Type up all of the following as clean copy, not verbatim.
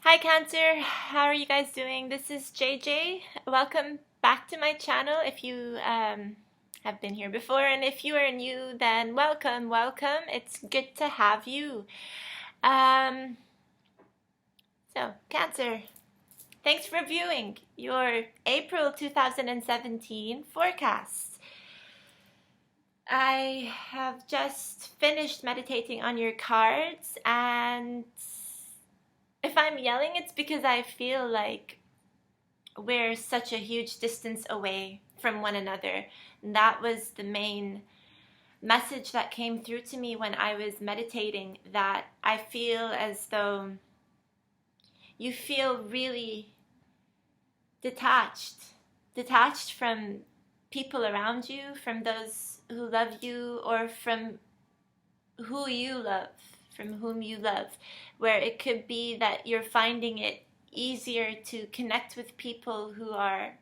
Hi Cancer, how are you guys doing? This is JJ. Welcome back to my channel if you have been here before, and if you are new, then welcome. It's good to have you. So Cancer, thanks for viewing your April 2017 forecast. I have just finished meditating on your cards, and if I'm yelling, it's because I feel like we're such a huge distance away from one another. And that was the main message that came through to me when I was meditating, that I feel as though you feel really detached from people around you, from those who love you, or from who you love, from whom you love, where it could be that you're finding it easier to connect with people who are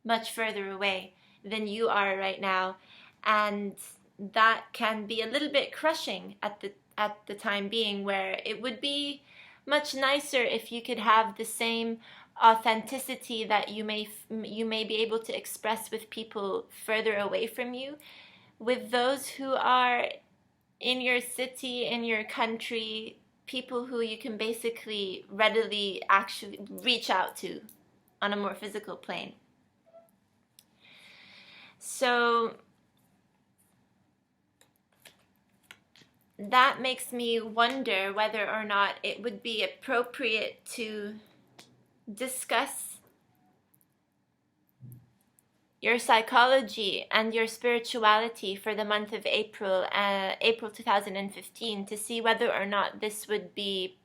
much further away than you are right now, and that can be a little bit crushing at the time being, where it would be much nicer if you could have the same authenticity that you may be able to express with people further away from you, with those who are in your city, in your country, people who you can basically readily actually reach out to on a more physical plane. So that makes me wonder whether or not it would be appropriate to discuss your psychology and your spirituality for the month of April 2015, to see whether or not this would be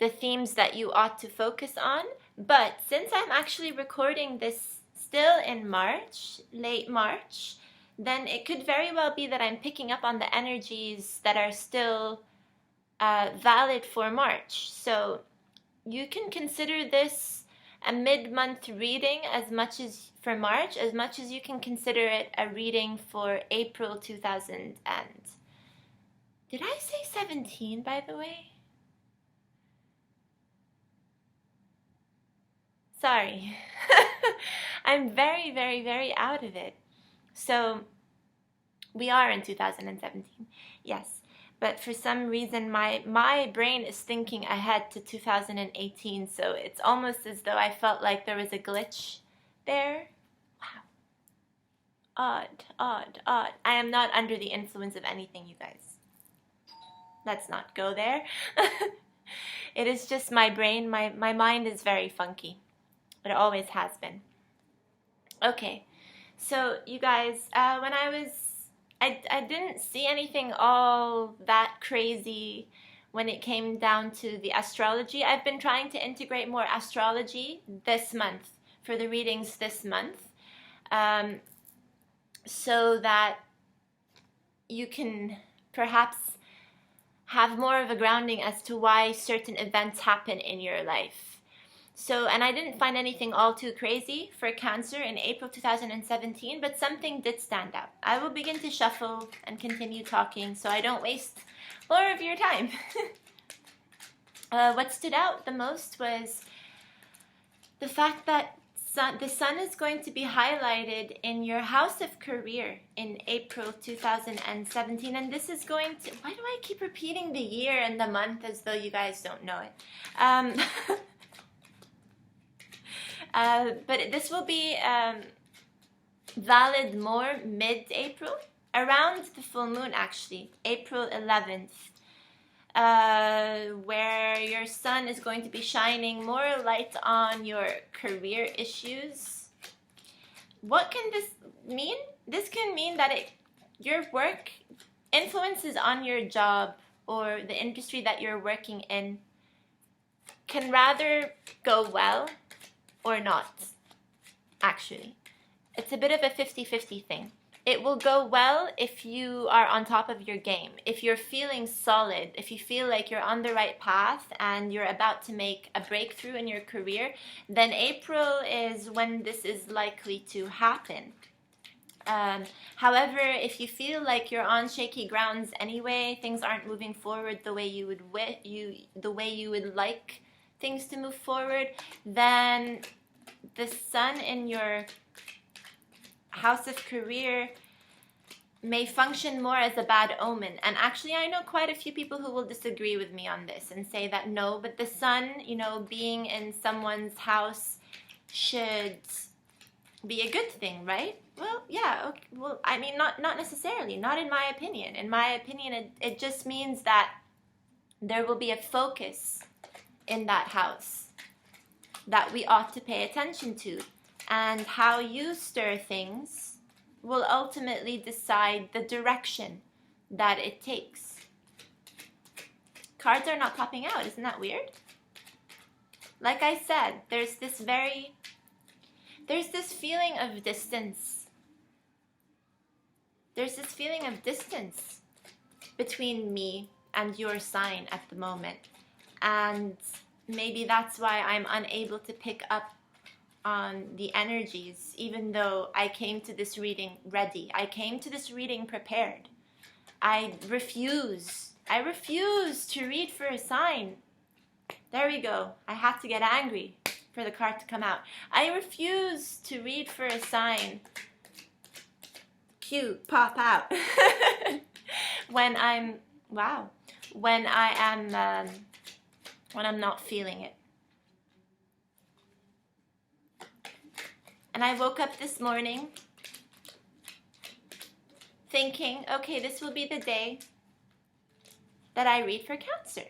the themes that you ought to focus on. But since I'm actually recording this still in March, late March, then it could very well be that I'm picking up on the energies that are still valid for March. So you can consider this a mid-month reading as much as for March, as much as you can consider it a reading for April 2000. And did I say 17, by the way? Sorry. I'm very, very, very out of it. So we are in 2017, yes. But for some reason, my brain is thinking ahead to 2018, so it's almost as though I felt like there was a glitch there. Wow. Odd. I am not under the influence of anything, you guys. Let's not go there. It is just my brain. My mind is very funky. It always has been. Okay, so you guys, when I didn't see anything all that crazy when it came down to the astrology. I've been trying to integrate more astrology this month for the readings this month, so that you can perhaps have more of a grounding as to why certain events happen in your life. So, and I didn't find anything all too crazy for Cancer in April 2017, but something did stand out. I will begin to shuffle and continue talking so I don't waste more of your time. What stood out the most was the fact that the sun is going to be highlighted in your house of career in April 2017, and this is going to, why do I keep repeating the year and the month as though you guys don't know it? But this will be valid more mid-April, around the full moon actually, April 11th, where your sun is going to be shining more light on your career issues. What can this mean? This can mean that your work influences on your job or the industry that you're working in can rather go well or not, actually. It's a bit of a 50-50 thing. It will go well if you are on top of your game, if you're feeling solid, if you feel like you're on the right path and you're about to make a breakthrough in your career, then April is when this is likely to happen. However, if you feel like you're on shaky grounds anyway, things aren't moving forward the way you would like things to move forward, then the sun in your house of career may function more as a bad omen. And actually, I know quite a few people who will disagree with me on this and say that no, but the sun, being in someone's house should be a good thing, right? Well, yeah, okay. Well, I mean, not necessarily, not in my opinion. In my opinion, it just means that there will be a focus in that house that we ought to pay attention to. And how you stir things will ultimately decide the direction that it takes. Cards are not popping out. Isn't that weird? Like I said, there's this feeling of distance. There's this feeling of distance between me and your sign at the moment. And maybe that's why I'm unable to pick up on the energies, even though I came to this reading ready. I came to this reading prepared. I refuse to read for a sign. There we go. I had to get angry for the card to come out. I refuse to read for a sign. Cue, pop out. when I'm not feeling it. And I woke up this morning thinking, okay, this will be the day that I read for Cancer.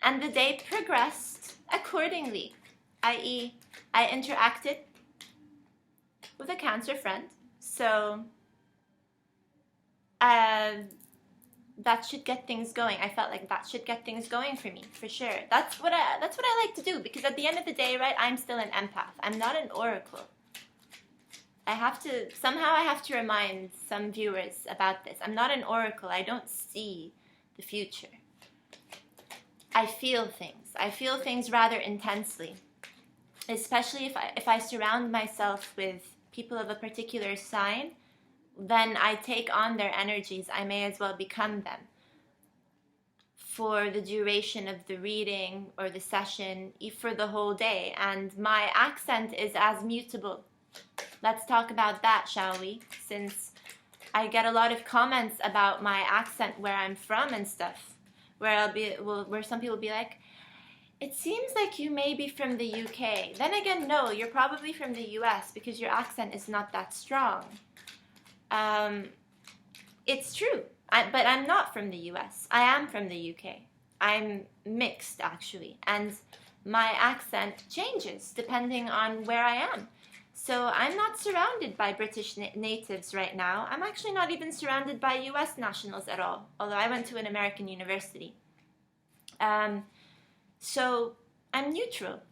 And the day progressed accordingly, i.e., I interacted with a Cancer friend. So that should get things going. I felt like that should get things going for me, for sure. That's what I like to do, because at the end of the day, right, I'm still an empath. I'm not an oracle. I have to remind some viewers about this. I'm not an oracle. I don't see the future. I feel things. I feel things rather intensely, especially if I surround myself with people of a particular sign. Then I take on their energies. I may as well become them for the duration of the reading or the session, for the whole day. And my accent is as mutable. Let's talk about that, shall we? Since I get a lot of comments about my accent, where I'm from and stuff, where some people be like, it seems like you may be from the UK. Then again, no, you're probably from the US because your accent is not that strong. It's true, but I'm not from the US. I am from the UK. I'm mixed, actually, and my accent changes depending on where I am. So I'm not surrounded by British natives right now. I'm actually not even surrounded by US nationals at all, although I went to an American university. So I'm neutral.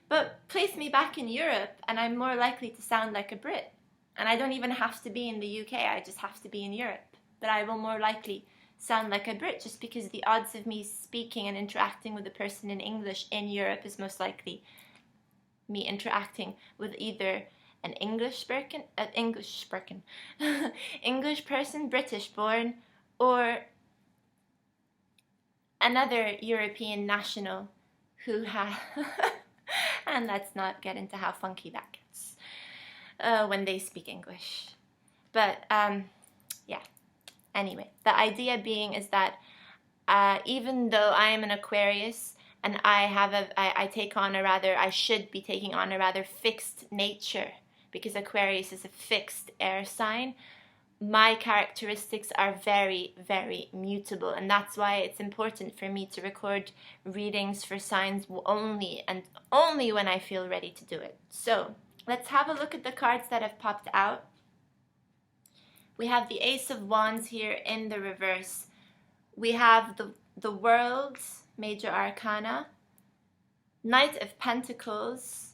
But place me back in Europe and I'm more likely to sound like a Brit. And I don't even have to be in the UK, I just have to be in Europe. But I will more likely sound like a Brit, just because the odds of me speaking and interacting with a person in English in Europe is most likely me interacting with either an English person, British born, or another European national who has, and let's not get into how funky that gets when they speak English. But yeah, anyway, the idea being is that even though I am an Aquarius and I should be taking on a rather fixed nature, because Aquarius is a fixed air sign, my characteristics are very, very mutable, and that's why it's important for me to record readings for signs only when I feel ready to do it. So let's have a look at the cards that have popped out. We have the Ace of Wands here in the reverse. We have the World, Major Arcana, Knight of Pentacles,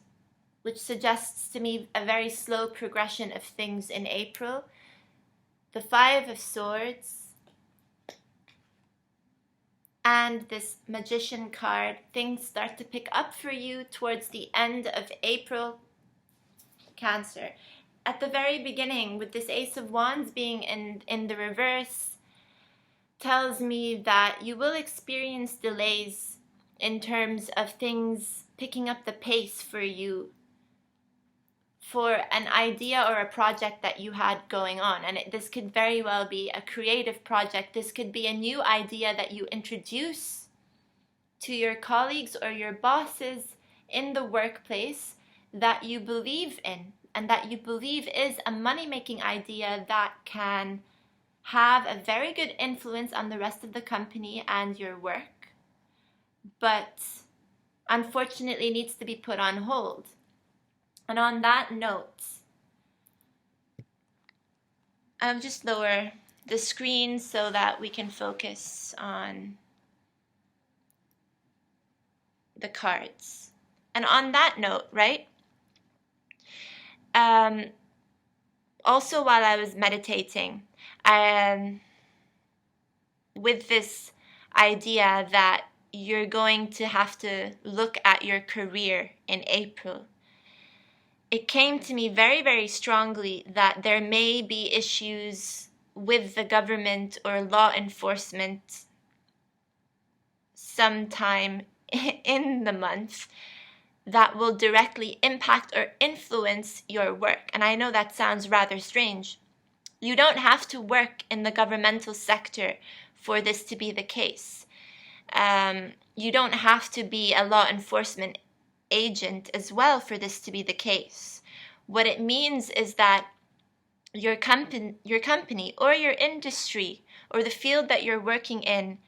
which suggests to me a very slow progression of things in April. The Five of Swords, and this Magician card. Things start to pick up for you towards the end of April, Cancer. at the very beginning, with this Ace of Wands being in the reverse, tells me that you will experience delays in terms of things picking up the pace for you for an idea or a project that you had going on. And this could very well be a creative project. This could be a new idea that you introduce to your colleagues or your bosses in the workplace that you believe in, and that you believe is a money-making idea that can have a very good influence on the rest of the company and your work, but unfortunately needs to be put on hold. And on that note, I'll just lower the screen so that we can focus on the cards. And on that note, right? Also, while I was meditating, with this idea that you're going to have to look at your career in April, it came to me very, very strongly that there may be issues with the government or law enforcement sometime in the month that will directly impact or influence your work. And I know that sounds rather strange. You don't have to work in the governmental sector for this to be the case. You don't have to be a law enforcement agent as well for this to be the case. What it means is that your company or your industry or the field that you're working in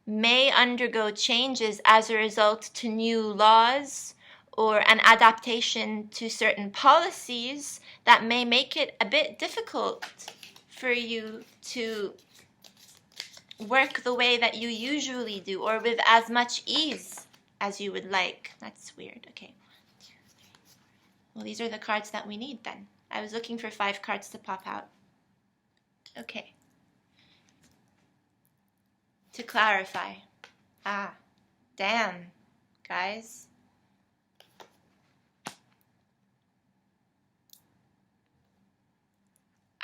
may undergo changes as a result to new laws or an adaptation to certain policies that may make it a bit difficult for you to work the way that you usually do, or with as much ease as you would like. That's weird. Okay. Well, these are the cards that we need then. I was looking for 5 cards to pop out. Okay. To clarify. Damn, guys.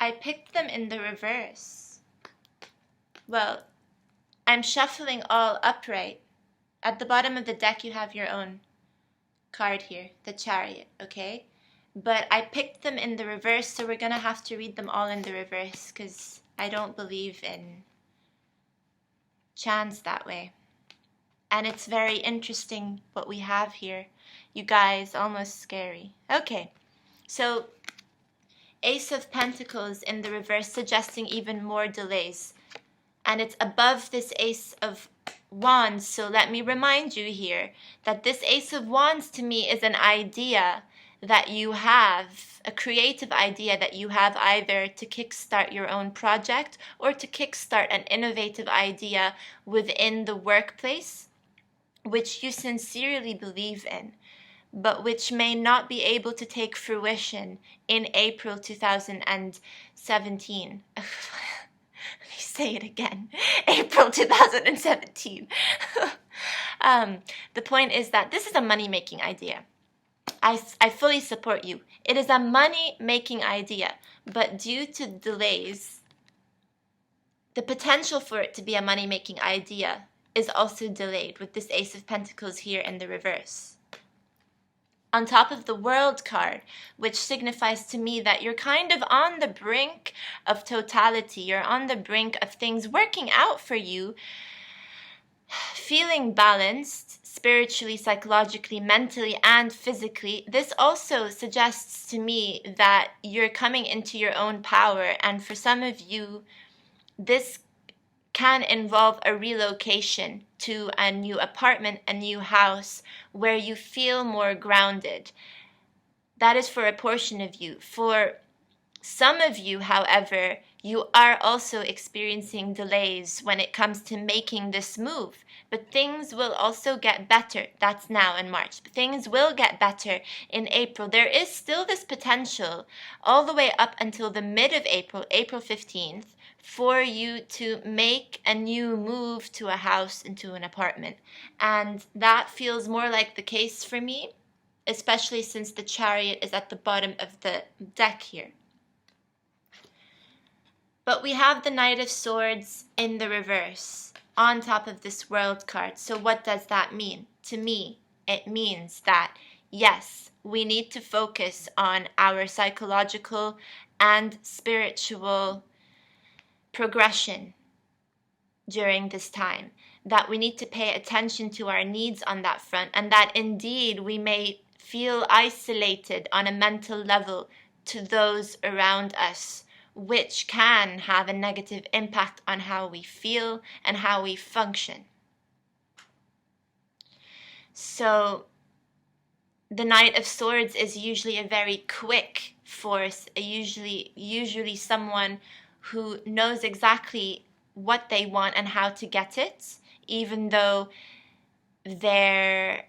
I picked them in the reverse. Well, I'm shuffling all upright. At the bottom of the deck, you have your own card here, the Chariot, okay? But I picked them in the reverse, so we're going to have to read them all in the reverse because I don't believe in chance that way. And it's very interesting what we have here. You guys, almost scary. Okay, so Ace of Pentacles in the reverse, suggesting even more delays. And it's above this Ace of Wands, so let me remind you here that this Ace of Wands to me is an idea that you have, a creative idea that you have, either to kickstart your own project or to kickstart an innovative idea within the workplace, which you sincerely believe in, but which may not be able to take fruition in April 2017. Let me say it again. April 2017. The point is that this is a money-making idea. I fully support you. It is a money-making idea, but due to delays, the potential for it to be a money-making idea is also delayed with this Ace of Pentacles here in the reverse. On top of the World card, which signifies to me that you're kind of on the brink of totality. You're on the brink of things working out for you, feeling balanced spiritually, psychologically, mentally, and physically. This also suggests to me that you're coming into your own power, and for some of you, this can involve a relocation to a new apartment, a new house, where you feel more grounded. That is for a portion of you. For some of you, however, you are also experiencing delays when it comes to making this move. But things will also get better. That's now in March. But things will get better in April. There is still this potential all the way up until the mid of April, April 15th, for you to make a new move to a house, into an apartment. And that feels more like the case for me, especially since the Chariot is at the bottom of the deck here. But we have the Knight of Swords in the reverse on top of this World card. So what does that mean? To me, it means that, yes, we need to focus on our psychological and spiritual progression during this time, that we need to pay attention to our needs on that front, and that indeed we may feel isolated on a mental level to those around us, which can have a negative impact on how we feel and how we function. So the Knight of Swords is usually a very quick force, usually someone who knows exactly what they want and how to get it, even though their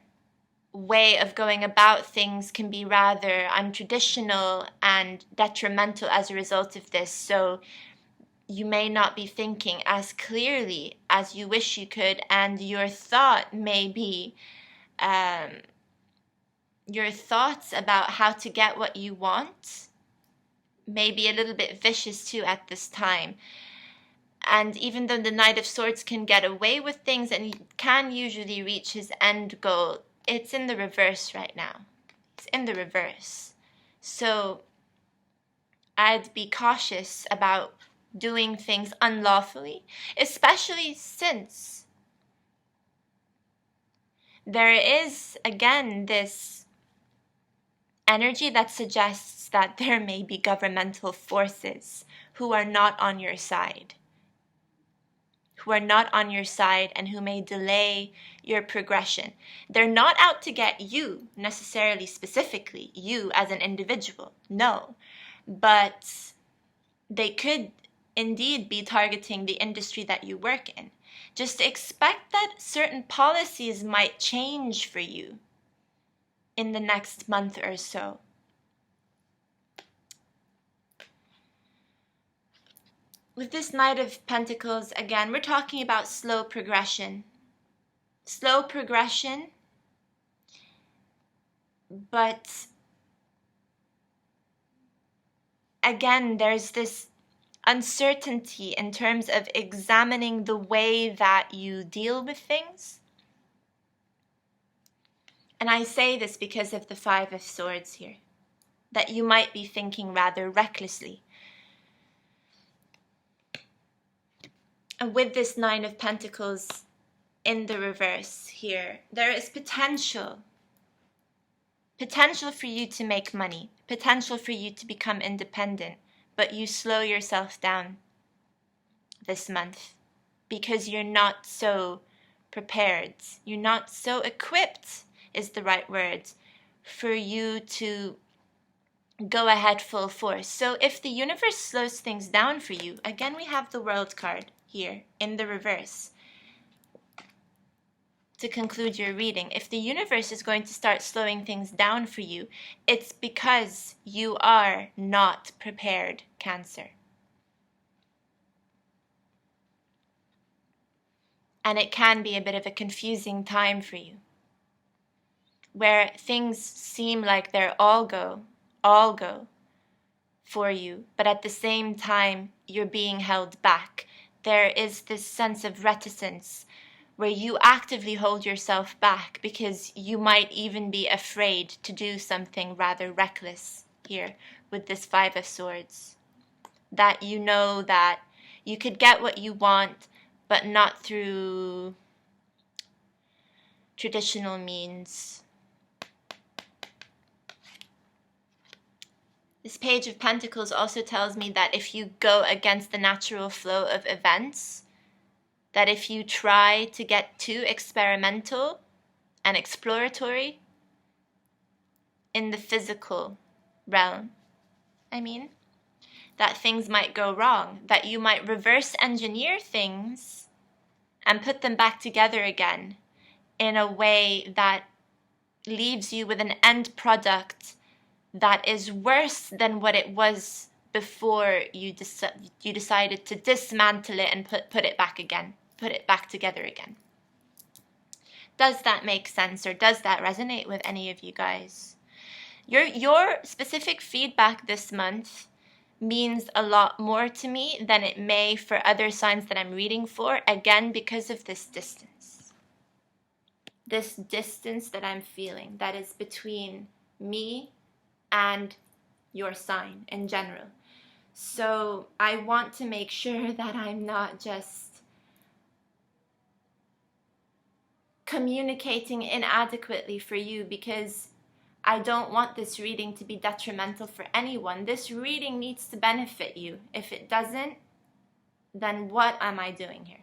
way of going about things can be rather untraditional and detrimental as a result of this. So you may not be thinking as clearly as you wish you could, and your thought may be your thoughts about how to get what you want may be a little bit vicious too at this time. And even though the Knight of Swords can get away with things and can usually reach his end goal, it's in the reverse right now. It's in the reverse. So I'd be cautious about doing things unlawfully, especially since there is, again, this energy that suggests that there may be governmental forces who are not on your side. And who may delay your progression. They're not out to get you necessarily, specifically, you as an individual, no. But they could indeed be targeting the industry that you work in. Just expect that certain policies might change for you in the next month or so. With this Knight of Pentacles, again, we're talking about slow progression. Slow progression, but again, there's this uncertainty in terms of examining the way that you deal with things. And I say this because of the Five of Swords here, that you might be thinking rather recklessly. And with this Nine of Pentacles in the reverse here, there is potential for you to make money, potential for you to become independent, but you slow yourself down this month because you're not so prepared, you're not so equipped is the right word for you to go ahead full force. So if the universe slows things down for you, again we have the World card here in the reverse. To conclude your reading, if the universe is going to start slowing things down for you, it's because you are not prepared, Cancer. And it can be a bit of a confusing time for you, where things seem like they're all go for you, but at the same time, you're being held back. There is this sense of reticence where you actively hold yourself back because you might even be afraid to do something rather reckless here with this Five of Swords. That you know that you could get what you want, but not through traditional means. This Page of Pentacles also tells me that if you go against the natural flow of events, that if you try to get too experimental and exploratory in the physical realm, that things might go wrong, that you might reverse engineer things and put them back together again in a way that leaves you with an end product that is worse than what it was before you decided to dismantle it and put it back again, put it back together again. Does that make sense, or does that resonate with any of you guys? Your specific feedback this month means a lot more to me than it may for other signs that I'm reading for, again, because of this distance. This distance that I'm feeling that is between me and your sign in general. So I want to make sure that I'm not just communicating inadequately for you, because I don't want this reading to be detrimental for anyone. This reading needs to benefit you. If it doesn't, then what am I doing here?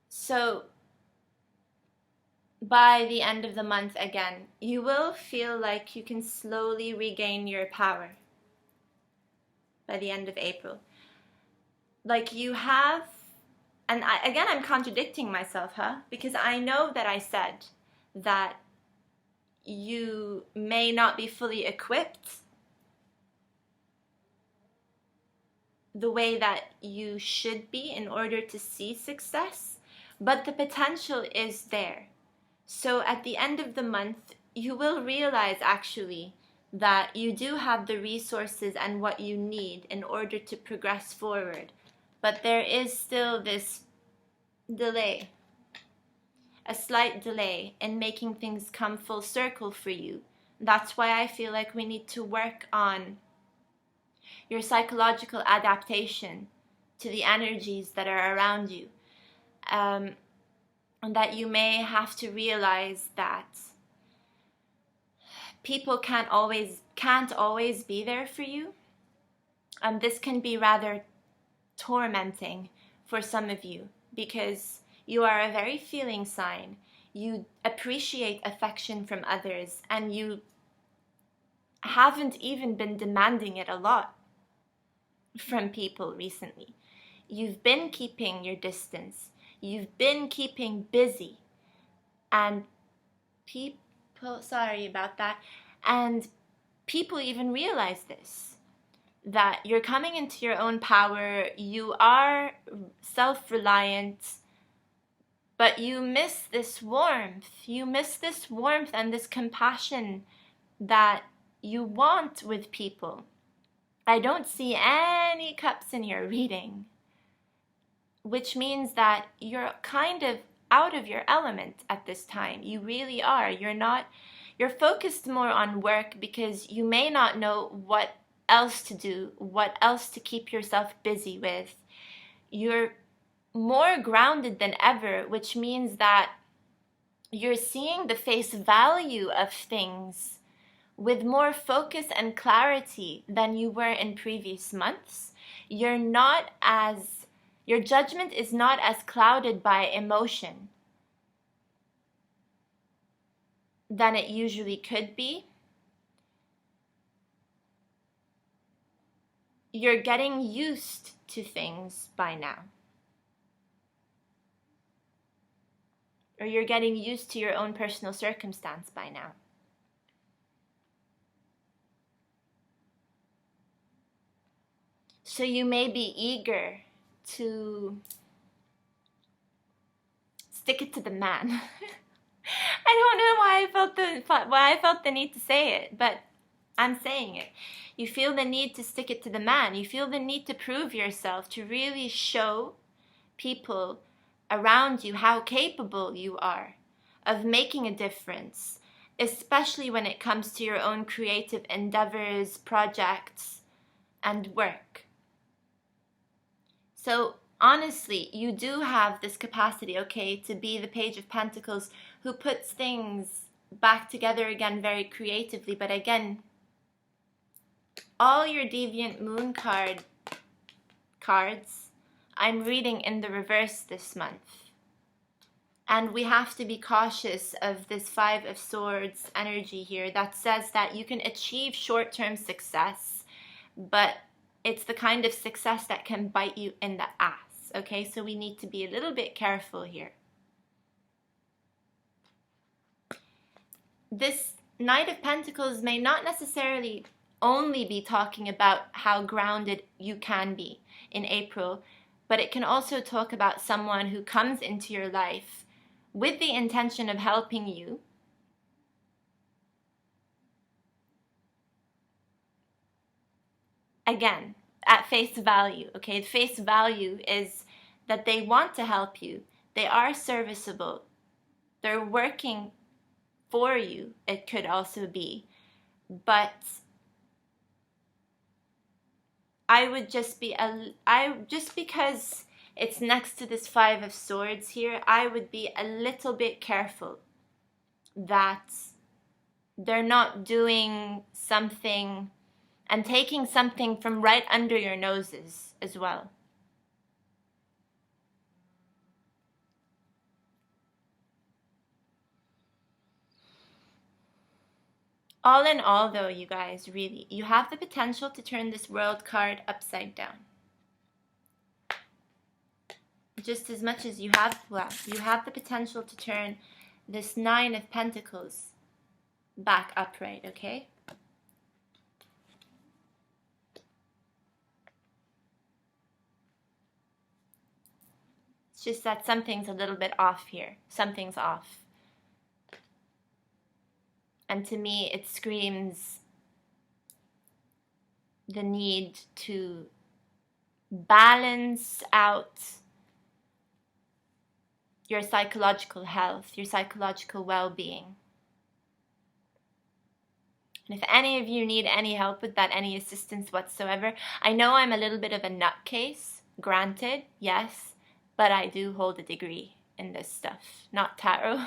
So by the end of the month, again, you will feel like you can slowly regain your power by the end of April. Like you have, and I'm contradicting myself, because I know that I said that you may not be fully equipped the way that you should be in order to see success, but the potential is there. So at the end of the month, you will realize actually that you do have the resources and what you need in order to progress forward. But there is still this delay, a slight delay in making things come full circle for you. That's why I feel like we need to work on your psychological adaptation to the energies that are around you. And that you may have to realize that people can't always be there for you. This can be rather tormenting for some of you, because you are a very feeling sign. You appreciate affection from others, and you haven't even been demanding it a lot from people recently. You've been keeping your distance. You've been keeping busy. And people, sorry about that, and people even realize this, that you're coming into your own power, you are self-reliant, but you miss this warmth. You miss this warmth and this compassion that you want with people. I don't see any cups in your reading, which means that you're kind of out of your element at this time. You really are. You're focused more on work because you may not know what else to do, what else to keep yourself busy with. You're more grounded than ever, which means that you're seeing the face value of things with more focus and clarity than you were in previous months. Your judgment is not as clouded by emotion than it usually could be. You're getting used to things by now. Or you're getting used to your own personal circumstance by now. So you may be eager to stick it to the man. I don't know why I felt the need to say it, but I'm saying it. You feel the need to stick it to the man. You feel the need to prove yourself, to really show people around you how capable you are of making a difference, especially when it comes to your own creative endeavors, projects, and work. So honestly, you do have this capacity, okay, to be the Page of Pentacles who puts things back together again very creatively. But again, all your Deviant Moon cards, I'm reading in the reverse this month. And we have to be cautious of this Five of Swords energy here that says that you can achieve short-term success, but it's the kind of success that can bite you in the ass, okay? So we need to be a little bit careful here. This Knight of Pentacles may not necessarily only be talking about how grounded you can be in April, but it can also talk about someone who comes into your life with the intention of helping you, again, at face value, okay? Face value is that they want to help you. They are serviceable. They're working for you, it could also be. But I would just be, just because it's next to this Five of Swords here, I would be a little bit careful that they're not doing something and taking something from right under your noses as well. All in all, though, you guys, really, you have the potential to turn this World card upside down. Just as much as you have, well, you have the potential to turn this Nine of Pentacles back upright, okay? It's just that something's a little bit off here. Something's off. And to me, it screams the need to balance out your psychological health, your psychological well-being. And if any of you need any help with that, any assistance whatsoever, I know I'm a little bit of a nutcase, granted, yes, but I do hold a degree in this stuff, not tarot.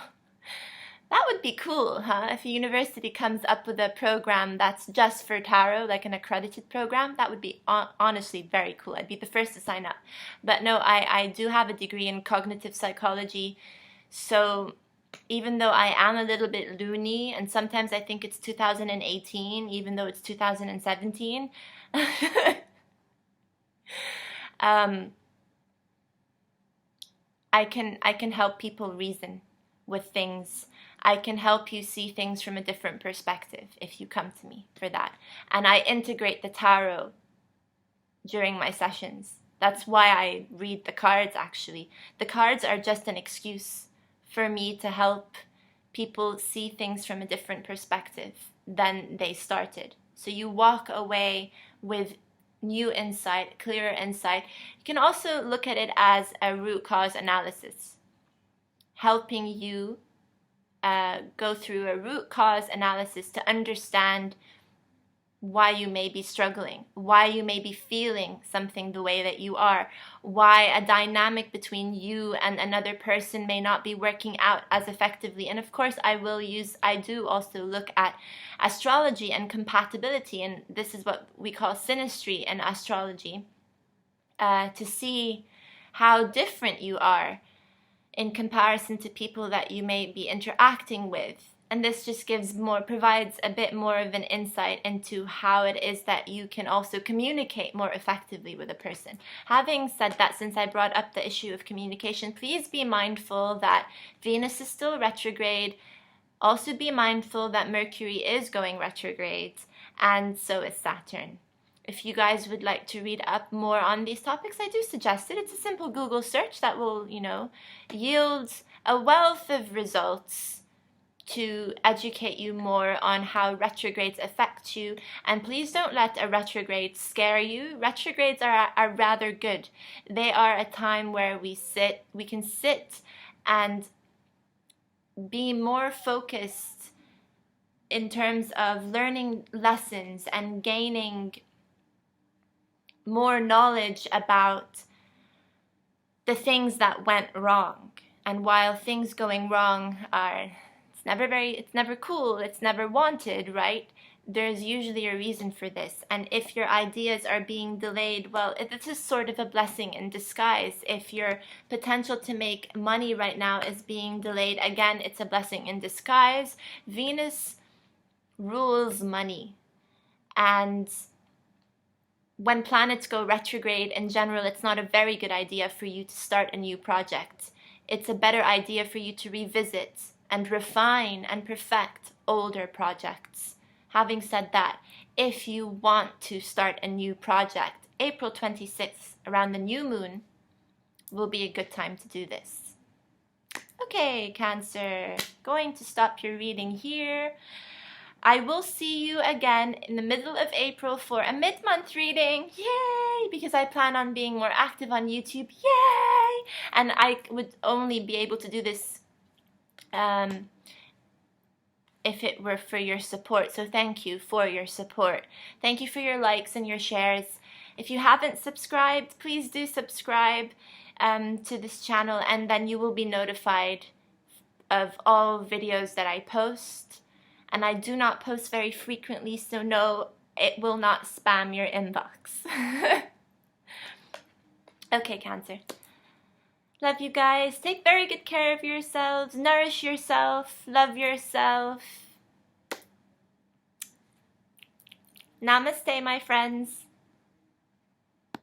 That would be cool, huh? If a university comes up with a program that's just for tarot, like an accredited program, that would be honestly very cool. I'd be the first to sign up. But no, I do have a degree in cognitive psychology. So even though I am a little bit loony, and sometimes I think it's 2018, even though it's 2017, I can help people reason with things. I can help you see things from a different perspective if you come to me for that. And I integrate the tarot during my sessions. That's why I read the cards, actually. The cards are just an excuse for me to help people see things from a different perspective than they started. So you walk away with new insight, clearer insight. You can also look at it as a root cause analysis, helping you go through a root cause analysis to understand why you may be struggling, why you may be feeling something the way that you are, why a dynamic between you and another person may not be working out as effectively. And of course, I do also look at astrology and compatibility, and this is what we call synastry in astrology, to see how different you are in comparison to people that you may be interacting with. And this just provides a bit more of an insight into how it is that you can also communicate more effectively with a person. Having said that, since I brought up the issue of communication, please be mindful that Venus is still retrograde. Also be mindful that Mercury is going retrograde, and so is Saturn. If you guys would like to read up more on these topics, I do suggest it. It's a simple Google search that will, yield a wealth of results to educate you more on how retrogrades affect you. And please don't let a retrograde scare you. Retrogrades are rather good. They are a time where we can sit and be more focused in terms of learning lessons and gaining more knowledge about the things that went wrong. And while things going wrong it's never cool, it's never wanted, right? There's usually a reason for this. And if your ideas are being delayed, well, this is sort of a blessing in disguise. If your potential to make money right now is being delayed, again, it's a blessing in disguise. Venus rules money. And when planets go retrograde, in general, it's not a very good idea for you to start a new project. It's a better idea for you to revisit and refine and perfect older projects. Having said that, if you want to start a new project, April 26th, around the new moon, will be a good time to do this. Okay, Cancer, going to stop your reading here. I will see you again in the middle of April for a mid-month reading. Yay! Because I plan on being more active on YouTube. Yay! And I would only be able to do this if it were for your support. So thank you for your support. Thank you for your likes and your shares. If you haven't subscribed, please do subscribe to this channel, and then you will be notified of all videos that I post. And I do not post very frequently, so no, it will not spam your inbox. Okay, Cancer. Love you guys. Take very good care of yourselves. Nourish yourself. Love yourself. Namaste, my friends.